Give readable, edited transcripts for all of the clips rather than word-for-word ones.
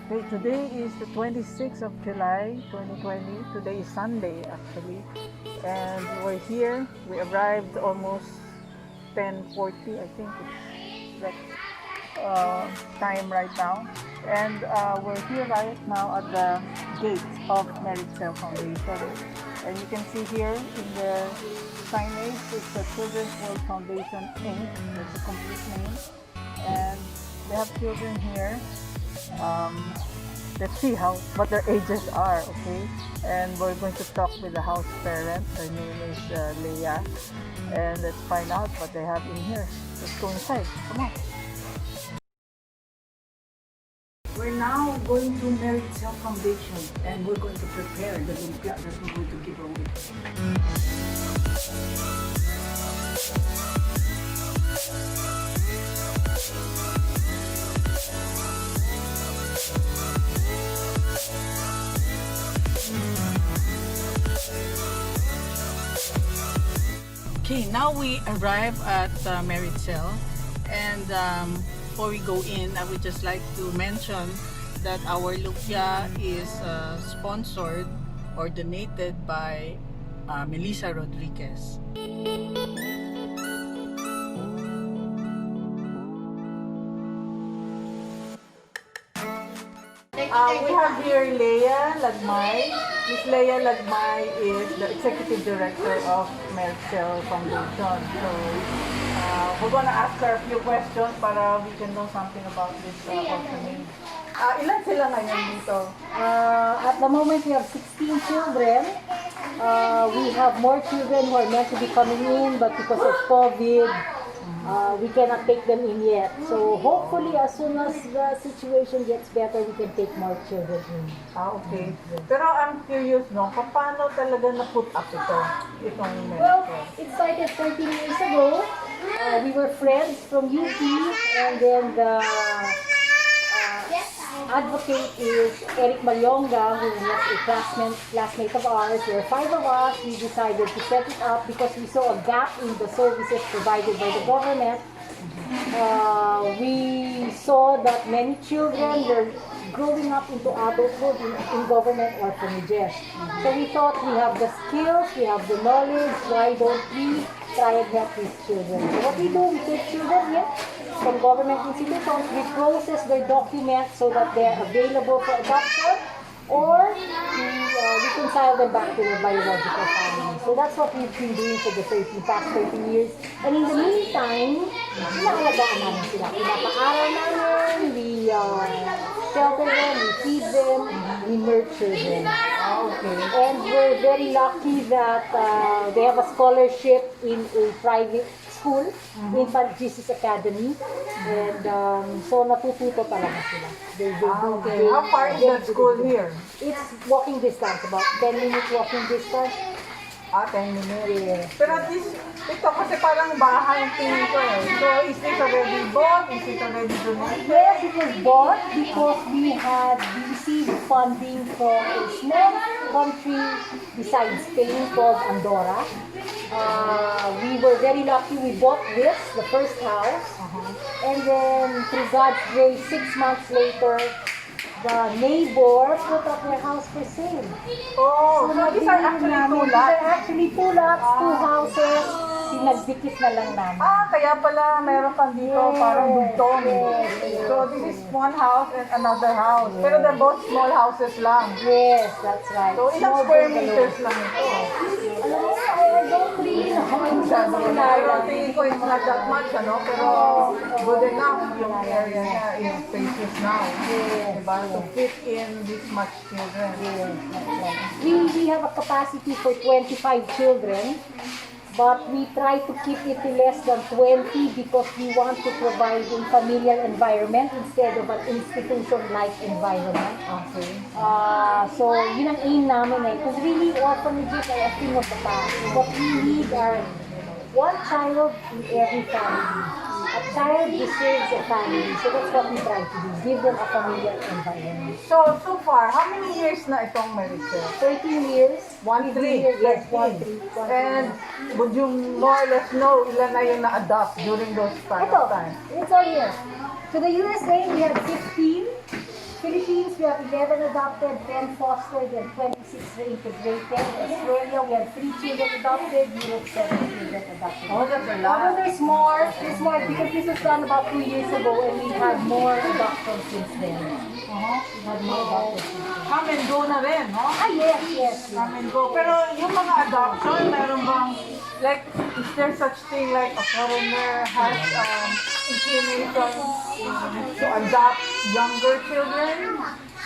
Okay, today is the 26th of July 2020. Today is Sunday actually. And we're here. We arrived almost 10:40, I think it's that time right now. And we're here right now at the gate of Meritxell Foundation. And you can see here in the signage, it's the Children's World Foundation Inc. That's a complete name. And they have children here. Let's see what their ages are, okay? And we're going to talk with the house parent. Her name is Leah. And let's find out what they have in here. Let's go inside. Come on. We're now going to Meritxell Foundation and we're going to prepare the lumpia that we're going to give away. Okay, now we arrive at Meritxell, and before we go in, I would just like to mention that our lumpia is sponsored or donated by Melissa Rodriguez. We have here Leah Lagmay. Miss Leah Lagmay is the Executive Director of Meritxell Foundation. So, we're gonna ask her a few questions para we can know something about this orphanage. Ilan sila ngayon dito? At the moment, we have 16 children. We have more children who are meant to be coming in, but because of COVID, we cannot take them in yet. So hopefully, as soon as the situation gets better, we can take more children in. Okay. Pero I'm curious, no? Paano talaga na-put up itong Well, Meritxell? it started 13 years ago. We were friends from UP, and then the advocate is Eric Malyonga, who was a classmate of ours. There were 5 of us. We decided to set it up because we saw a gap in the services provided by the government. We saw that many children were growing up into adulthood in government orphanages. So we thought we have the skills, we have the knowledge, why don't we try and help these children? So what we do, we take children here from government institutions, we process their documents so that they're available for adoption, or we reconcile them back to their biological family. So that's what we've been doing for the past 13 years. And in the meantime, pinakalagaan namin sila. Pinapaaral namin, we shelter them, we feed them, we nurture them. Okay. And we're very lucky that they have a scholarship in a private school, Infant Jesus Academy. And so natututo talaga sila. Okay. How far is that school here? It's walking distance, about 10 minutes walking distance. 10 minutes. Yes. Pero ito kasi parang bahay ang tingin ko eh. So, is this already bought? Is it already donated? Yes, it was bought because we had received funding from a small country besides Spain called Andorra. We were very lucky. We bought this, the first house, and then through God's grace, 6 months later, the neighbor put up their house for sale. Oh, so these are actually 2 These lots? are actually 2 lots, 2 houses. Pinagdikit na lang namin. Kaya pala meron kang dito Yes, parang dugtong. yes, So, this is one house and another house. Pero they're both small houses lang. Yes, that's right. So, ilang Small square bungalow. meters lang ito? Alam mo, I don't really know. Pero tingin ko it's not that much, ano? Pero good enough yung area niya is spacious now. Yes, Diba? To fit in this much children. yes, that's right. We have a capacity for 25 children, but we try to keep it to less than 20 because we want to provide a familial environment instead of an institution-like environment. Okay. So, yun ang aim namin eh. Because really, orphanages are a thing of the past. What we need are one child in every family. A child deserves a family. So that's what we try to do. Give them a familial environment. So far, how many years na itong Meritxell? 13 years. 1-3. Yes, 1-3. And would you more or less know ilan na yung na-adopt during those Ito, time? it's all here. To the USA, we had 15. Philippines, we have 11 adopted, 10 fostered, and 26 reintegrated. Australia, we have 3 children adopted, Europe, 7 children adopted. Oh, that's a Although lot. there's more because this was done about 2 years ago and we had more adoptions since then. We had more adoptions since then. Come and go na rin, no? Yes. Come and go. Pero yung mga adoption, meron bang, like, is there such thing like a foreigner has inclination to adopt younger children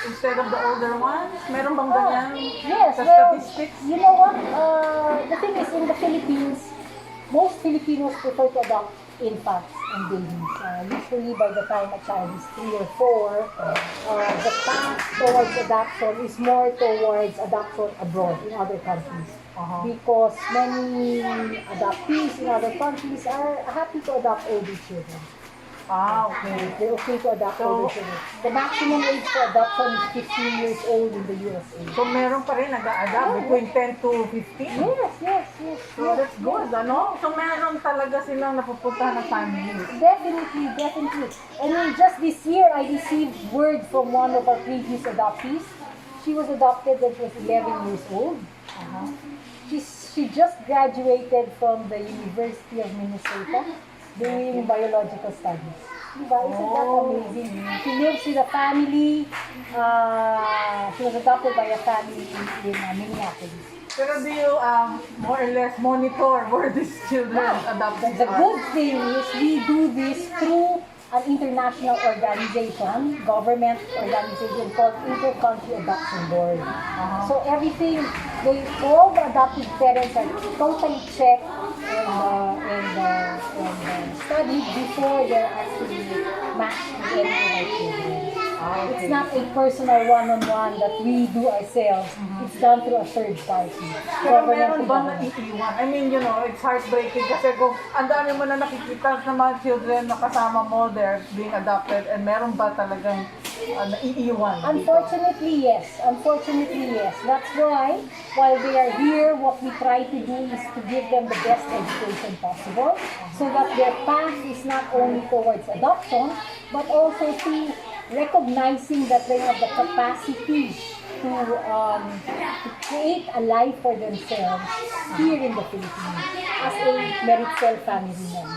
instead of the older ones? Meron bang ganyan Yes, sa well, statistics? you know what? The thing is, in the Philippines, most Filipinos prefer to adopt infants and babies. Usually, by the time a child is 3 or 4, the path towards adoption is more towards adoption abroad in other countries. Because many adoptees in other countries are happy to adopt older children. Okay. They're okay to adopt older children. The maximum age for adoption is 15 years old in the USA. So meron pa rin nag-a-adapt between 10 to 15? Yes. So that's good, ano? So meron talaga silang napupuntahan ng family. Definitely. And then just this year, I received word from one of our previous adoptees. She was adopted when she was 11 years old. She just graduated from the University of Minnesota doing biological studies. Diba? Isn't that amazing? She lives with a family. She was adopted by a family in Minneapolis. Pero do you more or less monitor where these children adopted The are? good thing is we do this through an international organization, government organization called Inter-Country Adoption Board. So everything, all the adopted parents are totally checked and studied before they're actually matched with any of our children. It's not a personal one-on-one that we do ourselves. It's done through a third party. Pero meron bang naiiwan? I mean, you know, it's heartbreaking kasi kung ang dami mo na nakikita ng mga children na kasama mo, they're being adopted, and meron ba talagang naiiwan? Unfortunately, yes. That's why, while they are here, what we try to do is to give them the best education possible so that their path is not only towards adoption, but also to recognizing that they have the capacity to create a life for themselves here in the Philippines as a Meritxell family member.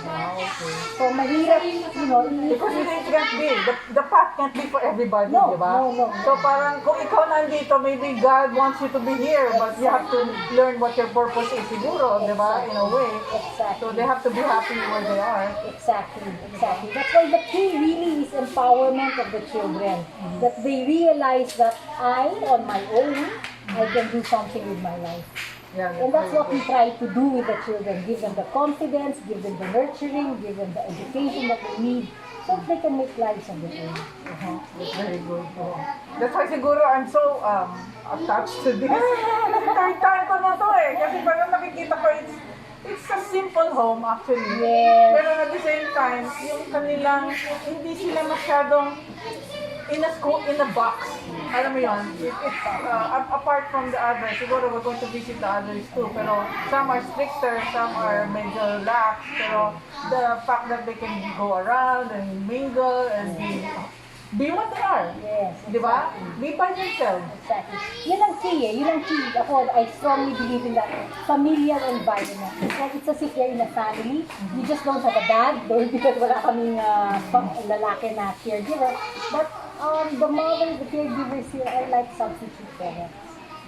So, mahirap, you know, Because it can't be. The path can't be for everybody, No, di ba? no. So parang kung ikaw nandito, maybe God wants you to be here, but you have to learn what your purpose is siguro, di ba? In a way. Exactly. So they have to be happy where they are. Exactly. That's why the key really is empowerment of the children. That they realize that I, on my own, I can do something with my life. Yeah, And that's what we try to do with the children. Give them the confidence, give them the nurturing, give them the education that they need so that they can make lives of their own. That's very good. That's why siguro I'm so attached to this. Third time ko na to eh. Kasi parang nakikita ko, it's a simple home actually. Yes. Pero at the same time, yung kanilang, hindi sila masyadong in a box. Alam mo yun, it's apart from the others. Siguro we're going to visit the others too. Pero some are stricter, some are medyo lax. Pero the fact that they can go around and mingle and be what they are. Yes. Di ba? Be by themselves. Exactly. Yun ang key. Ako, I strongly believe in that familial environment. It's as if you're in a family. You just don't have a dad, though, because wala kaming lalaki na caregiver. But the mother, the caregivers here are like substitute parents.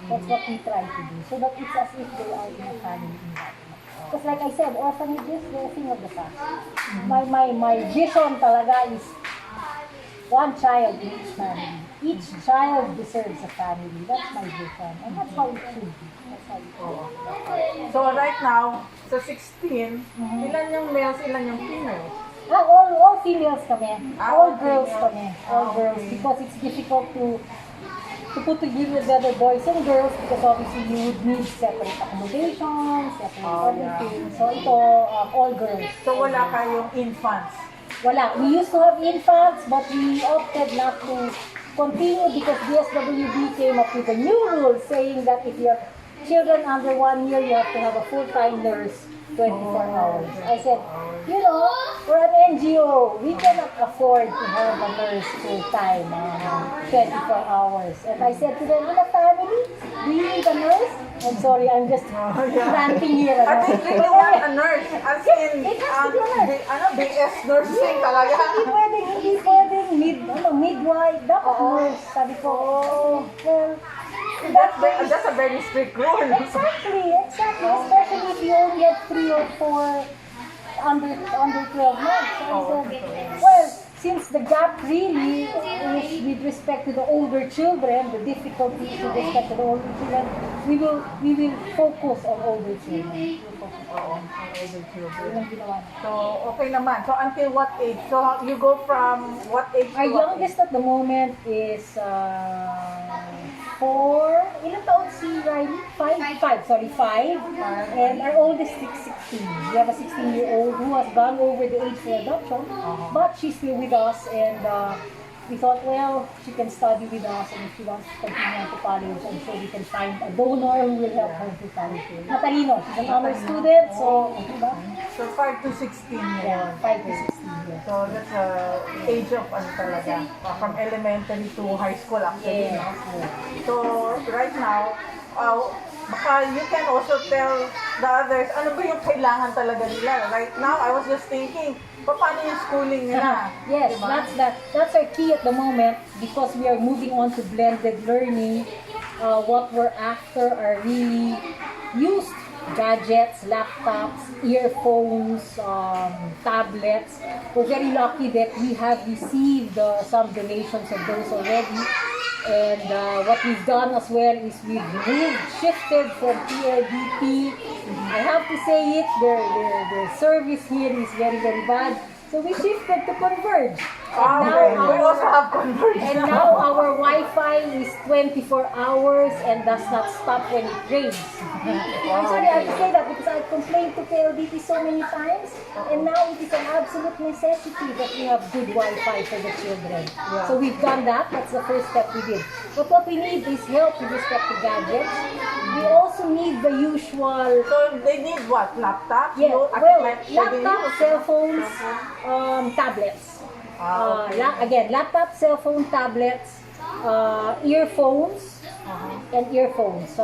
That's what we try to do. So that it's as if they are in a family environment. Because like I said, orphanages, they're a thing of the past. My vision talaga is one child in each family. Each child deserves a family. That's my vision. And that's how it should be. That's how it should be. So right now, sa 16, ilan yung males, ilan yung females? All females kami. All girls females. kami. All girls. Because it's difficult to put together boys and girls because obviously you would need separate accommodations, separate everything. So ito, all girls. So wala kayong infants? Wala. We used to have infants, but we opted not to continue because the SWB came up with a new rule saying that if you have children under 1 year, you have to have a full-time nurse 24 hours. I said, you know, for an NGO, we cannot afford to have a nurse full-time, 24 hours. And I said to them, in a family, do you need a nurse? I'm sorry, I'm just ranting here. I think they want a nurse. As in, BS nursing talaga. Hindi pwedeng midwife, dapat nurse. Sabi ko, well, That's a very strict rule. Exactly. Especially if you only have 3 or 4 under 12 months. So I said, well, since the gap really is with respect to the older children, the difficulties with respect to the older children, we will focus on older children. So, okay naman. So, until what age? So, you go from what age to Our what youngest at the moment is 4. Ilang taon si Riley? 5. And our oldest is 16. We have a 16-year-old who has gone over the age for adoption, but she's still with us, and we thought, well, she can study with us, and if she wants to continue to college, I'm sure we can find a donor who will help her to college. Natalino, she's an honor student, so, So, 5 to 16 yeah, 5 to 16 years. So, that's age of talaga. From elementary to high school actually. Yes, No? yes. So, right now, baka you can also tell the others, ano ba yung kailangan talaga nila? Right now, I was just thinking, paano yung schooling nila? Yes, Diba? that's our key at the moment, because we are moving on to blended learning. What we're after are really used gadgets, laptops, earphones, tablets. We're very lucky that we have received some donations of those already. And what we've done as well is we've shifted from PLDT. I have to say it, their service here is very, very bad. So we shifted to Converge. We also have Converge. And now our Wi-Fi is 24 hours and does not stop when it rains. I'm sorry, I have to say that because I've complained to PLDT so many times, and now it is an absolute necessity that we have good Wi-Fi for the children. So we've done that. That's the first step we did. But what we need is help with respect to gadgets. We also need the usual. So, they need what? Laptops? Yeah, You- well, so they laptops, need- cell phones, tablets. Again, laptop, cell phone, tablets, earphones, and earphones.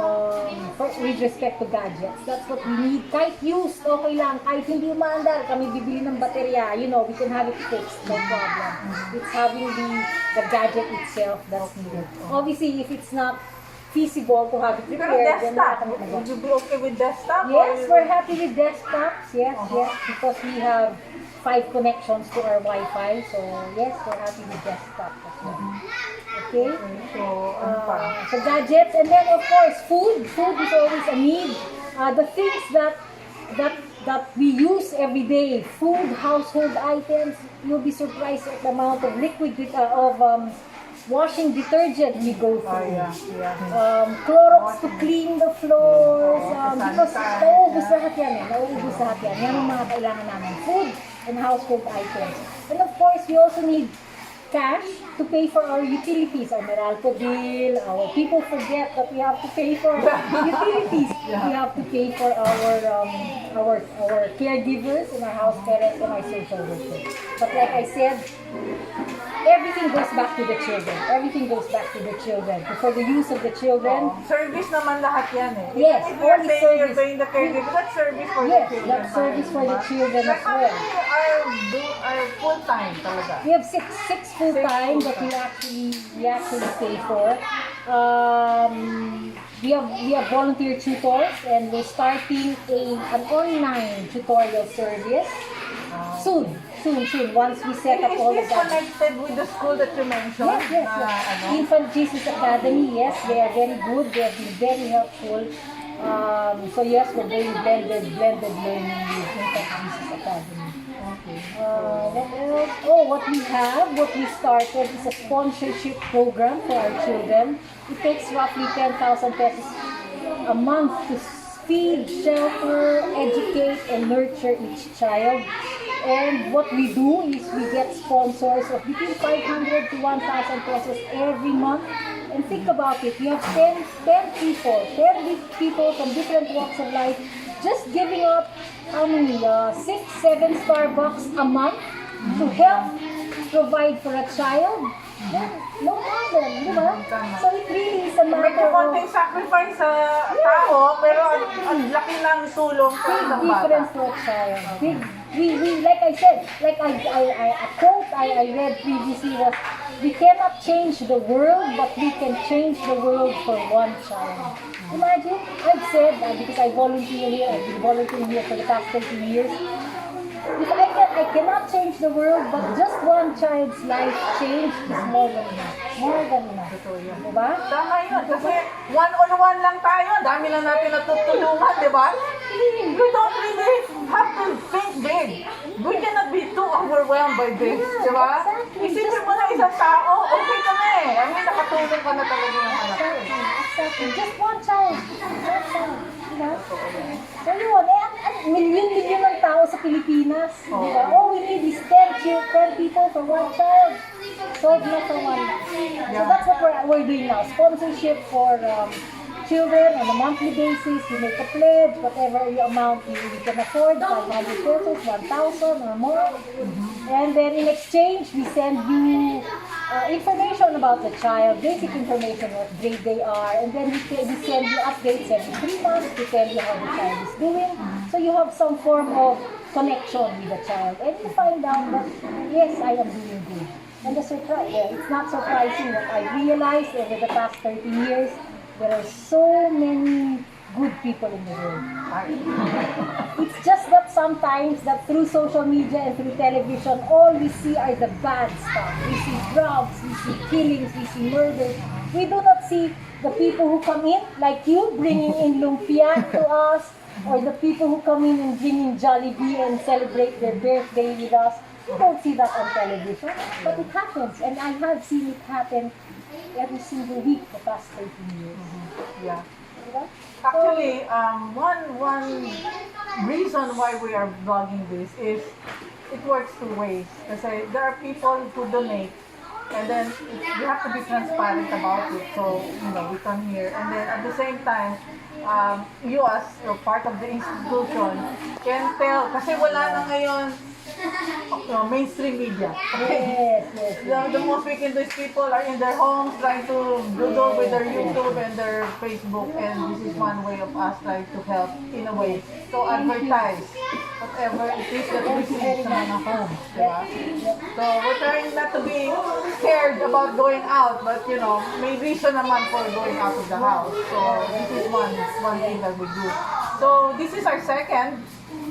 With respect to gadgets, that's what we need. Kahit used, okay lang. Kahit hindi umaandar, kami bibili ng baterya, you know, we can have it fixed, no problem. It's having the gadget itself that's needed. Obviously, if it's not feasible to have it Pero repaired, then desktop, wala kami would you be okay with desktop? Yes, Or- we're happy with desktops. Yes, because we have 5 connections to our Wi-Fi. So, yes, we're happy with desktops as well. Okay? So, ano pa? So, gadgets. And then, of course, food. Food is always a need. The things that we use every day, food, household items, you'll be surprised at the amount of washing detergent we go through. Clorox to clean the floors. Because nauubos lahat yan eh. Nauubos lahat yan. Yan ang mga kailangan namin. Food and household items. And of course, we also need cash to pay for our utilities, our Meralco bill. People forget that we have to pay for utilities. We have to pay for our caregivers and our house parents and our social workers. But like I said, everything goes back to the children. Everything goes back to the children. For the use of the children. Service naman lahat yan eh. Yes, If you're only saying service. you're paying the caregiver, that's service for Yes, the children. that's service for the children as Like, how well. many are full-time talaga? We have six full-time that we actually pay for. We have volunteer tutors, and we're starting an online tutorial service soon. Once we set up all of Is this that. connected with the school that you mentioned? Yes. Infant Jesus Academy, yes, they are very good. They have been very helpful. So yes, we're doing blended learning with Infant Jesus Academy. What else? What we started is a sponsorship program for our children. It takes roughly 10,000 pesos a month to feed, shelter, educate, and nurture each child. And what we do is we get sponsors of between 500 to 1,000 pesos every month. And think about it, you have 10 people from different walks of life just giving up how many 6-7 Starbucks a month to help provide for a child, then no problem, di ba? So it really is a Medyo matter of konting sacrifice sa tao, pero ang laki ng tulong sa big isang bata. difference to a child. Big, we like I said, like a quote I read previously was, we cannot change the world, but we can change the world for one child. Imagine, I've said, because I volunteer here, I've been volunteering here for the past 30 years, if I cannot change the world, but just one child's life change is more than enough. More than enough. Diba? Tama yun, kasi one-on-one lang tayo, dami lang natin natutulungan, di ba? We don't really have to think big. We cannot be too overwhelmed by this, di ba? Isipin mo na isang tao, okay kami. I mean, nakatulong ka na talaga ng anak ko. Exactly. Just one child. One child. Diba? So yun, milyon-milyon ng tao sa Pilipinas. Diba? All we need is 10 people for one child. Solve na for one. So that's what we're doing now. Sponsorship for children on a monthly basis. You make a pledge, whatever amount you can afford, 500 pesos, 1,000 or more. And then in exchange, we send you information about the child, basic information, what grade they are, and then we send you updates every 3 months to tell you how the child is doing. So you have some form of connection with the child, and you find out that, yes, I am doing good. And the surprise, it's not surprising that I realized over the past 30 years, there are so many good people in the world. It's just that sometimes that through social media and through television, all we see are the bad stuff. We see drugs, we see killings, we see murders. We do not see the people who come in, like you, bringing in Lumpia to us, or the people who come in and bring in Jollibee and celebrate their birthday with us. You don't see that on television, but it happens, and I have seen it happen every single week the past 13 years. Yeah. Diba? Actually, one reason why we are vlogging this is it works two ways. Kasi there are people who donate, and then we have to be transparent about it. So, we come here, and then at the same time, you as part of the institution can tell, kasi wala na ngayon mainstream media. Okay? Yes. The most we can do is people are in their homes trying to doodle with their YouTube and their Facebook, and this is one way of us trying to help in a way to advertise whatever it is that we see sa mga home. Diba? So we're trying not to be scared about going out, but may reason naman for going out of the house. So this is one thing that we do. So this is our second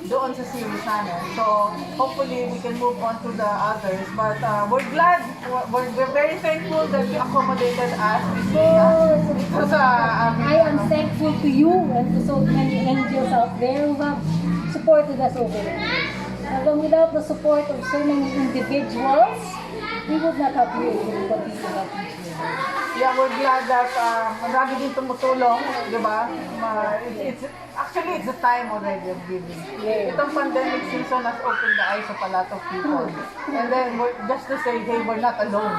doon sa series namin. So, hopefully, we can move on to the others. But we're glad, we're very thankful that you accommodated us. Because I am thankful to you and to so many angels out there who have supported us over the years. And without the support of so many individuals, we would not have been able to continue that mission. Yeah, we're glad that marami din tumutulong, di ba? It's the time already of giving. Yeah. Itong pandemic season has opened the eyes of a lot of people. And then, just to say, hey, we're not alone.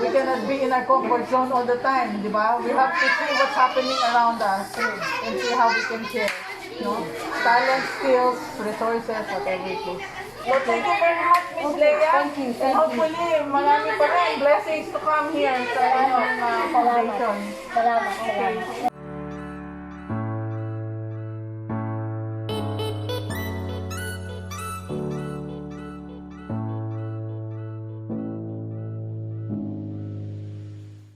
We cannot be in our comfort zone all the time, di ba? We have to see what's happening around us and see how we can share. Talent, skills, resources, whatever it is. So thank you very much, Miss Leia. Thank you. And hopefully, marami pa rin blessings to come here sa inyong foundation. Salamat.